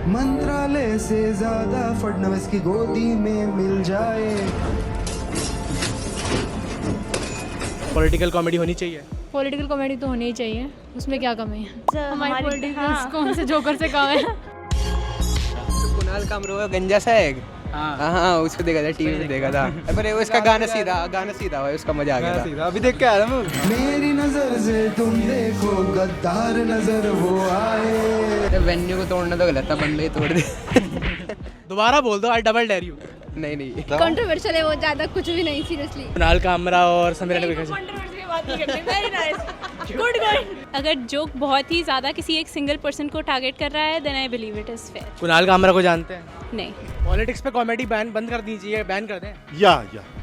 मंत्रालय से ज्यादा फडणवीस की गोदी में मिल जाए। पॉलिटिकल कॉमेडी होनी चाहिए। पॉलिटिकल कॉमेडी तो होनी ही चाहिए, उसमें क्या कमी है। हमारी पॉलिटिकल्स हाँ। कौन से जोकर से कम है। कुणाल कामरो गंजा सा है। हाँ उसको देखा था, टीवी में देखा था। पर उसका गाना सीधा हुआ, उसका मजा आ गया था। अभी देख के आया मैं। मेरी नजर से तुम देखो गद्दार नजर वो आए। वेन्यू को तोड़ना तो गलत था, बंदे ही तोड़ दे। दोबारा बोल दो, आई डबल डेयर यू। नहीं कंट्रोवर्शियल है वो, ज्यादा कुछ भी नहीं सीरियसली। कुणाल कामरा और समीरा ने गुड अगर जोक बहुत ही ज्यादा किसी एक सिंगल पर्सन को टारगेट कर रहा है, then I believe it is fair. Kunal Kamra को जानते हैं? नहीं। पॉलिटिक्स पे कॉमेडी बैन बंद कर दीजिए, बैन कर दें। या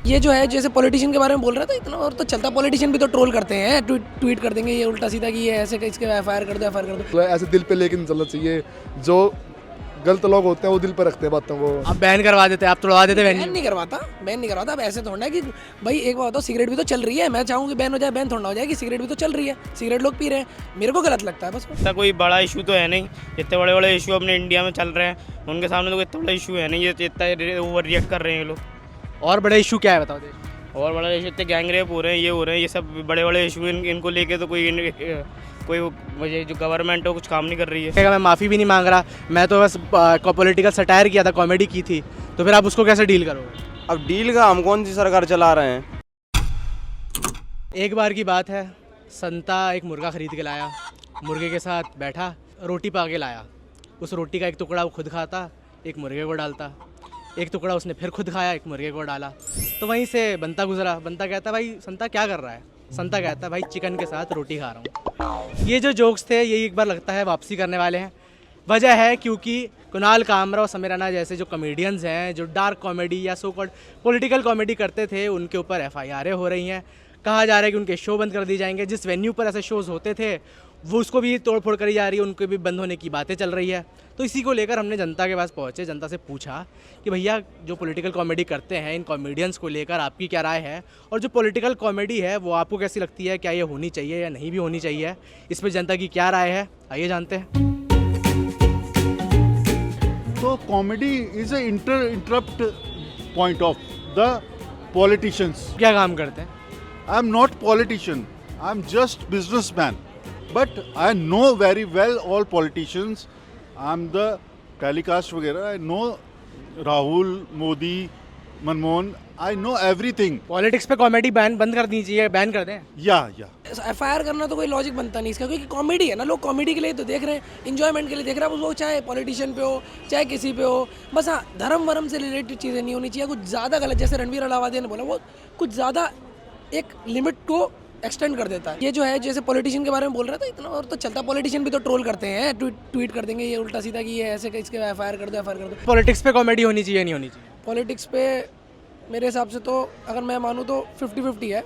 ये जो है जैसे पॉलिटिशियन के बारे में बोल रहा था, इतना और तो चलता। पॉलिटिशियन भी तो ट्रोल करते हैं, ट्वीट कर देंगे ये उल्टा सीधा कि ये ऐसे इसके एफआईआर कर दो। ऐसे दिल पे लेके नहीं चलना चाहिए। जो गलत लोग होते हैं वो दिल पे रखते हैं बातों को। आप बैन करवा देते, आप तोड़वा देते। बैन नहीं करवाता। अब ऐसे थोड़ा है कि भाई एक बात बताओ, सिगरेट भी तो चल रही है। मैं चाहूँ कि बैन हो जाए, बैन थोड़ा हो जाए कि सिगरेट भी तो चल रही है, सिगरेट लोग पी रहे हैं। मेरे को गलत लगता है बस। ऐसा कोई बड़ा इशू तो है नहीं, इतने बड़े बड़े इशू अपने इंडिया में चल रहे हैं, उनके सामने तो इतना बड़ा इशू है नहीं, ये इतना ओवर रिएक्ट कर रहे हैं ये लोग। और बड़ा इशू क्या है बताओ दे। और बड़ा इशू इतने गैंग रेप हो रहे हैं, ये हो रहे हैं, ये सब बड़े बड़े इशू इनको लेके तो कोई वजह जो गवर्नमेंट हो कुछ काम नहीं कर रही है। मैं माफ़ी भी नहीं मांग रहा, मैं तो बस पॉलिटिकल सटायर किया था, कॉमेडी की थी, तो फिर आप उसको कैसे डील करोगे? अब डील का हम कौन सी सरकार चला रहे हैं। एक बार की बात है, संता एक मुर्गा खरीद के लाया, मुर्गे के साथ बैठा, रोटी पा के लाया। उस रोटी का एक टुकड़ा वो खुद खाता, एक मुर्गे को डालता, एक टुकड़ा उसने फिर खुद खाया, एक मुर्गे को डाला। तो वहीं से बंता गुजरा। बंता कहता भाई संता क्या कर रहा है? संता कहता भाई चिकन के साथ रोटी खा रहा हूँ। ये जो जोक्स थे ये एक बार लगता है वापसी करने वाले हैं। वजह है क्योंकि कुणाल कामरा और समीर राणा जैसे जो कॉमेडियंस हैं, जो डार्क कॉमेडी या सो कॉल्ड पॉलिटिकल कॉमेडी करते थे, उनके ऊपर एफआईआर हो रही हैं। कहा जा रहा है कि उनके शो बंद कर दिए जाएंगे। जिस वेन्यू पर ऐसे शोज़ होते थे वो उसको भी तोड़ फोड़ करी जा रही है, उनको भी बंद होने की बातें चल रही है। तो इसी को लेकर हमने जनता के पास पहुँचे, जनता से पूछा कि भैया जो पॉलिटिकल कॉमेडी करते हैं, इन कॉमेडियंस को लेकर आपकी क्या राय है, और जो पॉलिटिकल कॉमेडी है वो आपको कैसी लगती है, क्या ये होनी चाहिए या नहीं भी होनी चाहिए, इस पर जनता की क्या राय है, आइए जानते हैं। तो comedy is a interrupt point of the politicians. क्या काम करते हैं? I am not politician, I am just businessman, but I know very well all politicians. I am the telecast वगैरह, I know Rahul, Modi, Manmohan, I know everything. Politics पे comedy ban बंद कर दीजिए, ban कर दें। या एफआईआर करना तो कोई लॉजिक बनता नहीं इसका, क्योंकि कॉमेडी है ना, लोग कॉमेडी के लिए तो देख रहे हैं, इंजॉयमेंट के लिए देख रहे हैं। वो चाहे पॉलिटिशियन पे हो चाहे किसी पे हो, बस हाँ धर्म वर्म से रिलेटेड चीज़ें नहीं होनी चाहिए। कुछ ज़्यादा गलत, जैसे रणवीर अलाहाबादी ने बोला, वो कुछ ज़्यादा एक लिमिट को एक्सटेंड कर देता है। ये जो है जैसे पॉलिटिशियन के बारे में बोल रहा था, इतना और तो चलता। पॉलिटिशियन भी तो ट्रोल करते हैं, ट्वीट कर देंगे ये उल्टा सीधा कि ये ऐसे इसके एफआईआर कर दो। पॉलिटिक्स पे कॉमेडी होनी चाहिए नहीं होनी चाहिए? पॉलिटिक्स पे मेरे हिसाब से तो अगर मैं मानूँ तो 50-50 है,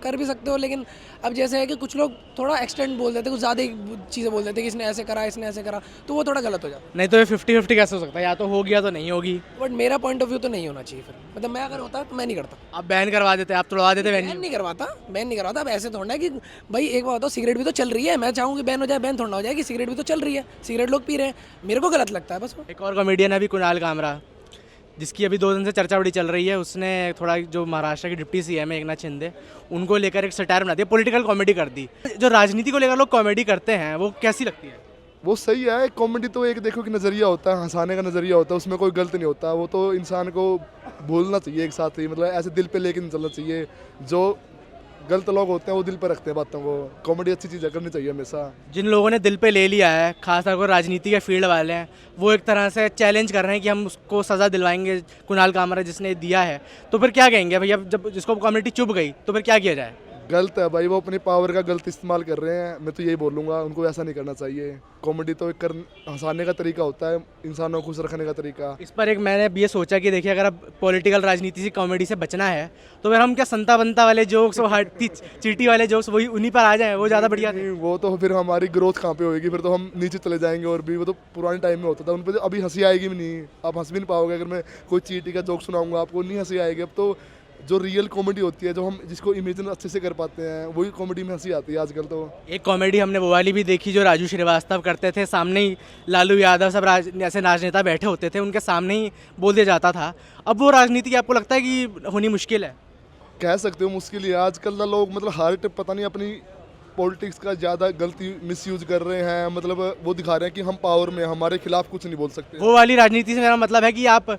कर भी सकते हो। लेकिन अब जैसे है कि कुछ लोग थोड़ा एक्सटेंड बोल देते, कुछ ज़्यादा चीज़ें बोल देते कि इसने ऐसे करा, इसने ऐसे करा, तो वो थोड़ा गलत हो जाता। नहीं तो ये 50-50 कैसे हो सकता है? या तो हो गया तो नहीं होगी। बट मेरा पॉइंट ऑफ व्यू तो नहीं होना चाहिए फिर। मतलब मैं अगर होता तो मैं नहीं करता। आप बैन करवा देते, आप तोड़वा देते। बैन नहीं करवाता। अब ऐसे थोड़ा है कि भाई एक बात बताओ, सिगरेट भी तो चल रही है। मैं चाहूँ कि बैन हो जाए, बैन थोड़ा हो जाए कि सिगरेट भी तो चल रही है, सिगरेट लोग पी रहे हैं। मेरे को गलत लगता है बस। एक और कॉमेडियन है अभी कुणाल कामरा, जिसकी अभी 2 दिन से चर्चा बड़ी चल रही है। उसने थोड़ा जो महाराष्ट्र की डिप्टी सीएम है एकनाथ शिंदे, उनको लेकर एक सटायर बना दिया, पॉलिटिकल कॉमेडी कर दी। जो राजनीति को लेकर लोग कॉमेडी करते हैं वो कैसी लगती है? वो सही है। कॉमेडी तो एक देखो कि नज़रिया होता है, हंसाने का नज़रिया होता है, उसमें कोई गलत नहीं होता। वो तो इंसान को भूलना चाहिए एक साथ ही, मतलब ऐसे दिल पे लेके नहीं चलना चाहिए। जो गलत लोग होते हैं वो दिल पे रखते हैं बातों को। कॉमेडी अच्छी चीज़ करनी चाहिए हमेशा। जिन लोगों ने दिल पे ले लिया है, खासतौर पर राजनीति के फील्ड वाले हैं, वो एक तरह से चैलेंज कर रहे हैं कि हम उसको सज़ा दिलवाएंगे कुणाल कामरा जिसने दिया है। तो फिर क्या कहेंगे भैया, जब जिसको कॉमेडी चुभ गई तो फिर क्या किया जाए? गलत है भाई, वो अपनी पावर का गलत इस्तेमाल कर रहे हैं। मैं तो यही बोलूँगा, उनको ऐसा नहीं करना चाहिए। कॉमेडी तो एक हंसाने का तरीका होता है, इंसानों को खुश रखने का तरीका। इस पर एक मैंने ये सोचा कि देखिए, अगर अब पॉलिटिकल राजनीति से कॉमेडी से बचना है तो फिर हम क्या संता बनता वाले जोक्स, वो चीटी वाले जोक्स, वही उन्हीं पर आ जाएं, वो ज़्यादा बढ़िया थे। वो तो फिर हमारी ग्रोथ कहाँ पे होगी, फिर तो हम नीचे चले जाएंगे। और भी वो तो पुराने टाइम में होता था, उन पर अभी हंसी आएगी भी नहीं। आप हंस भी नहीं पाओगे। अगर मैं कोई चीटी का जोक सुनाऊंगा आपको नहीं हंसी आएगी। अब तो जो रियल कॉमेडी होती है, जो हम जिसको इमेजिन अच्छे से कर पाते हैं, वही कॉमेडी में हंसी आती है आजकल तो। एक कॉमेडी हमने वो वाली भी देखी जो राजू श्रीवास्तव करते थे, सामने ही लालू यादव सब ऐसे राजनेता बैठे होते थे, उनके सामने ही बोल दिया जाता था। अब वो राजनीति आपको लगता है कि होनी मुश्किल है? कह सकते हो मुश्किल ही है। आजकल ना लोग मतलब हार्ट पता नहीं अपनी पॉलिटिक्स का ज़्यादा गलती मिसयूज कर रहे हैं। मतलब वो दिखा रहे हैं कि हम पावर में, हमारे खिलाफ कुछ नहीं बोल सकते। वो वाली राजनीति से मेरा मतलब है कि आप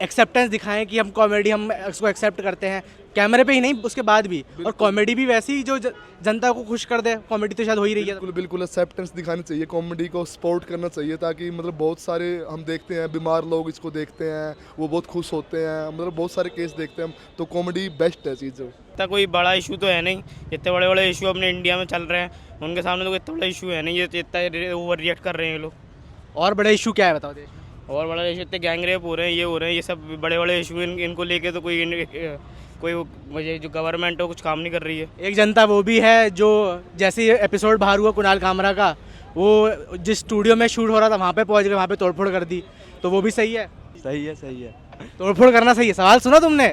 एक्सेप्टेंस दिखाएं कि हम कॉमेडी, हम उसको एक्सेप्ट करते हैं, कैमरे पे ही नहीं उसके बाद भी, और कॉमेडी भी वैसी ही जो जनता को खुश कर दे। कॉमेडी तो शायद हो ही रही है। बिल्कुल बिल्कुल एक्सेप्टेंस दिखानी चाहिए, कॉमेडी को सपोर्ट करना चाहिए, ताकि मतलब बहुत सारे हम देखते हैं बीमार लोग इसको देखते हैं, वो बहुत खुश होते हैं। मतलब बहुत सारे केस देखते हैं हम, तो कॉमेडी बेस्ट है चीज़। इतना कोई बड़ा इशू तो है नहीं, इतने बड़े बड़े इशू अपने इंडिया में चल रहे हैं, उनके सामने तो इतना बड़ा इशू है नहीं, ये इतना ओवर रिएक्ट कर रहे हैं ये लोग। और बड़ा इशू क्या है बताओ देश में? और बड़ा इशू इतने गैंग रेप हो रहे हैं, ये हो रहे हैं, ये सब बड़े बड़े इशू इनको लेके तो कोई मुझे जो गवर्नमेंट है कुछ काम नहीं कर रही है। एक जनता वो भी है जो, जैसे ये एपिसोड बाहर हुआ कुणाल कामरा का, वो जिस स्टूडियो में शूट हो रहा था वहाँ पे पहुँच गए, वहाँ पे तोड़फोड़ कर दी, तो वो भी सही है? सही है, सही है। तोड़फोड़ करना सही है? सवाल सुना तुमने?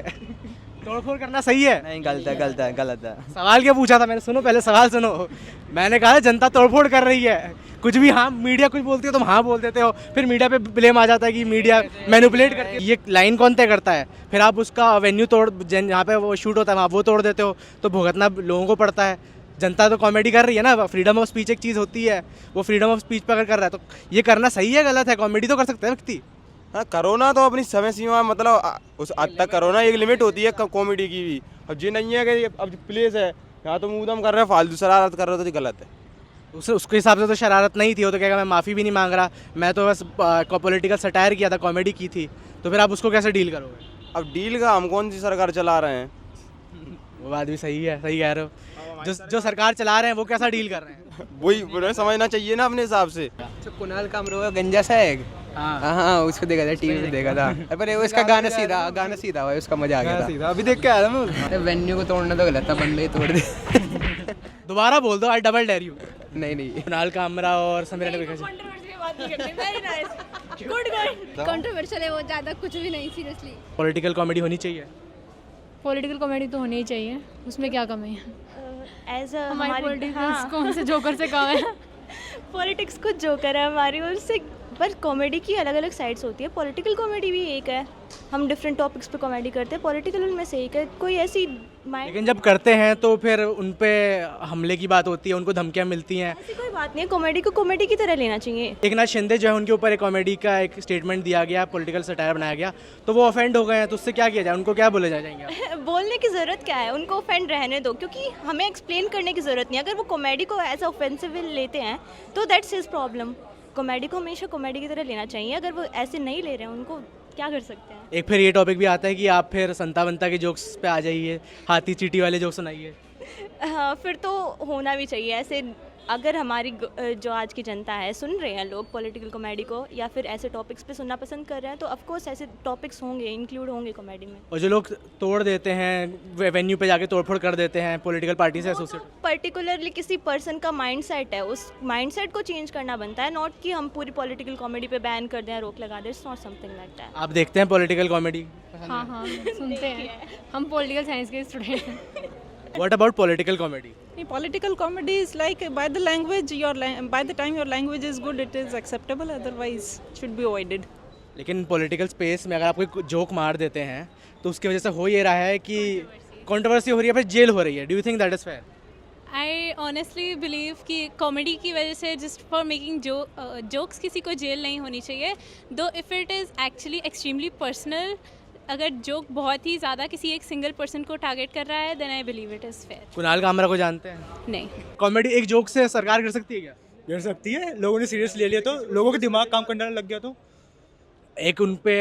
तोड़फोड़ करना सही है? नहीं, गलत है, गलत है, गलत है। सवाल क्या पूछा था मैंने? सुनो पहले सवाल सुनो। मैंने कहा जनता तोड़फोड़ कर रही है, कुछ भी हाँ मीडिया कुछ बोलती है तुम हाँ बोल देते हो, फिर मीडिया पे ब्लेम आ जाता है कि मीडिया मैनिपुलेट करती है। ये लाइन कौन तय करता है? फिर आप उसका वेन्यू तोड़, जहाँ पे वो शूट होता है वहाँ वो तोड़ देते हो, तो भुगतना लोगों को पड़ता है। जनता तो कॉमेडी कर रही है ना, फ्रीडम ऑफ स्पीच एक चीज़ होती है, वो फ्रीडम ऑफ स्पीच पर अगर कर रहा है तो ये करना सही है गलत है? कॉमेडी तो कर सकते हैं व्यक्ति। हाँ, करोना तो अपनी समय सीमा, मतलब उस हद तक करोना एक लिमिट होती है कॉमेडी की भी। अब ये नहीं है कि अब प्लेस है यहाँ तो मुँह दम कर रहे हैं, फालतू शरारत कर रहे हो, तो गलत है। उसके हिसाब से तो शरारत नहीं थी, वो तो कहेगा मैं माफ़ी भी नहीं मांग रहा, मैं तो बस पॉलिटिकल सटायर किया था, कॉमेडी की थी, तो फिर आप उसको कैसे डील करोगे? अब डील का हम कौन सी सरकार चला रहे हैं? वो बात भी सही है, सही कह रहे हो। जो सरकार चला रहे हैं वो कैसा डील कर रहे हैं? वही उन्हें समझना चाहिए ना अपने हिसाब से। कुणाल कामरो गंजा सा है। हाँ, उसको देखा था, टीवी पे देखा था। पर उसका गाना सीधा हुआ, उसका मजा आ गया था। अभी देख के आया मैं। वेन्यू को तोड़ना तो गलत था, बंदे ही तोड़ दे। दोबारा बोल दो, आई डबल डेयर यू। नहीं। कुणाल कामरा और समीरा ने देखा। कंट्रोवर्शियल है वो, ज़्यादा कुछ भी नहीं सीरियसली। पॉलिटिकल कॉमेडी होनी चाहिए? पॉलिटिकल कॉमेडी तो होनी ही चाहिए, उसमें क्या कमी है? एज हमारी पॉलिटिक्स कौन से जोकर से कम है? पॉलिटिक्स कुछ जोकर है हमारी ओर से, पर कॉमेडी की अलग अलग साइड्स होती है। पॉलिटिकल कॉमेडी भी एक है, हम डिफरेंट टॉपिक्स पे कॉमेडी करते हैं, पॉलिटिकल उनमें से एक है। कोई ऐसी लेकिन जब करते हैं तो फिर उन पे हमले की बात होती है, उनको धमकियां मिलती हैं। ऐसी कोई बात नहीं है, कॉमेडी को कॉमेडी की तरह लेना चाहिए। एकनाथ शिंदे जो है उनके ऊपर एक कॉमेडी का एक स्टेटमेंट दिया गया, पॉलिटिकल सटायर बनाया गया, तो वो ऑफेंड हो गए हैं, तो उससे क्या किया जाए? उनको क्या बोले जाएंगे? बोलने की ज़रूरत क्या है, उनको ऑफेंड रहने दो, क्योंकि हमें एक्सप्लेन करने की ज़रूरत नहीं है। अगर वो कॉमेडी को एज ऑफेंसिव लेते हैं तो दैट्स हिज प्रॉब्लम। कॉमेडी को हमेशा कॉमेडी की तरह लेना चाहिए, अगर वो ऐसे नहीं ले रहे हैं उनको क्या कर सकते हैं। एक फिर ये टॉपिक भी आता है कि आप फिर संता बनता के जोक्स पे आ जाइए, हाथी चीटी वाले जोक सुनाइए। हाँ, फिर तो होना भी चाहिए ऐसे। अगर हमारी जो आज की जनता है सुन रहे हैं लोग पॉलिटिकल कॉमेडी को, या फिर ऐसे टॉपिक्स पे सुनना पसंद कर रहे हैं, तो ऑफ कोर्स ऐसे टॉपिक्स होंगे, इंक्लूड होंगे कॉमेडी में। और जो लोग तोड़ देते हैं, वेन्यू पे जाके तोड़फोड़ कर देते हैं, पॉलिटिकल पार्टी से एसोसिएट, पर्टिकुलरली किसी पर्सन का माइंडसेट है, उस माइंडसेट को चेंज करना बनता है, नॉट कि हम पूरी पॉलिटिकल कॉमेडी पे बैन कर दें, रोक लगा दें। It's not something like that. आप देखते हैं पॉलिटिकल कॉमेडी? हाँ सुनते हैं, हम पॉलिटिकल साइंस के स्टूडेंट हैं। What about political comedy? Political comedy is like by the language, by the time your language is good, it is acceptable. Otherwise, it should be avoided. लेकिन political space में अगर आप कोई joke मार देते हैं तो उसकी वजह से हो ये रहा है कि कंट्रोवर्सी हो रही है, फिर जेल हो रही है। Do you think that is fair? I honestly believe कि कॉमेडी की वजह से जस्ट फॉर मेकिंग जोक्स किसी को जेल नहीं होनी चाहिए, दो if it is actually extremely personal. अगर जोक बहुत ही ज़्यादा किसी एक सिंगल पर्सन को टारगेट कर रहा है, then I believe it is fair. Kunal Kamra को जानते हैं? नहीं। कॉमेडी एक जोक से सरकार कर सकती है क्या? कर सकती है, लोगों ने सीरियस ले लिया तो, लोगों का दिमाग काम करने लग गया तो। एक उन पे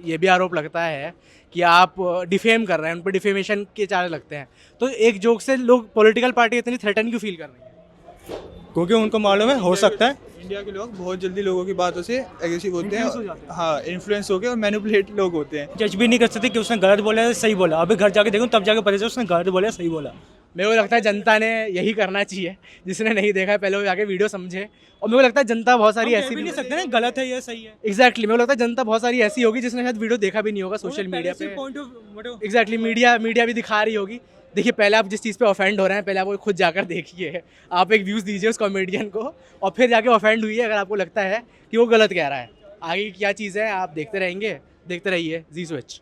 ये भी आरोप लगता है कि आप डिफेम कर रहे हैं, उन पे डिफेमेशन के चार्ज लगते हैं, तो एक जोक से लोग पॉलिटिकल पार्टी इतनी थ्रेटन क्यों फील कर रही है? क्योंकि उनको मालूम है हो सकता है इंडिया के लोग बहुत जल्दी लोगों की बातों से एग्रेसिव होते हैं। हाँ, इन्फ्लुएंस हो गए और मैनिपुलेट लोग होते हैं। जज भी नहीं कर सकते कि उसने गलत बोला है सही बोला। अभी घर जाके देखो तब जाके पता चला उसने गलत बोला सही बोला। मेरे को लगता है जनता ने यही करना चाहिए, जिसने नहीं देखा है पहले वो जाके वीडियो समझे। और मेरे को लगता है जनता बहुत सारी ऐसी भी नहीं सकते ना गलत है ये सही है। एग्जैक्टली मेरे को लगता है जनता बहुत सारी ऐसी होगी जिसने शायद वीडियो देखा भी नहीं होगा सोशल मीडिया पे। एग्जैक्टली मीडिया भी दिखा रही होगी। देखिए पहले आप जिस चीज़ पे ऑफेंड हो रहे हैं पहले आप वो खुद जाकर देखिए, आप एक व्यूज़ दीजिए उस कॉमेडियन को और फिर जाके ऑफेंड हुई है अगर आपको लगता है कि वो गलत कह रहा है। आगे की क्या चीज़ है आप देखते रहिए जी स्विच।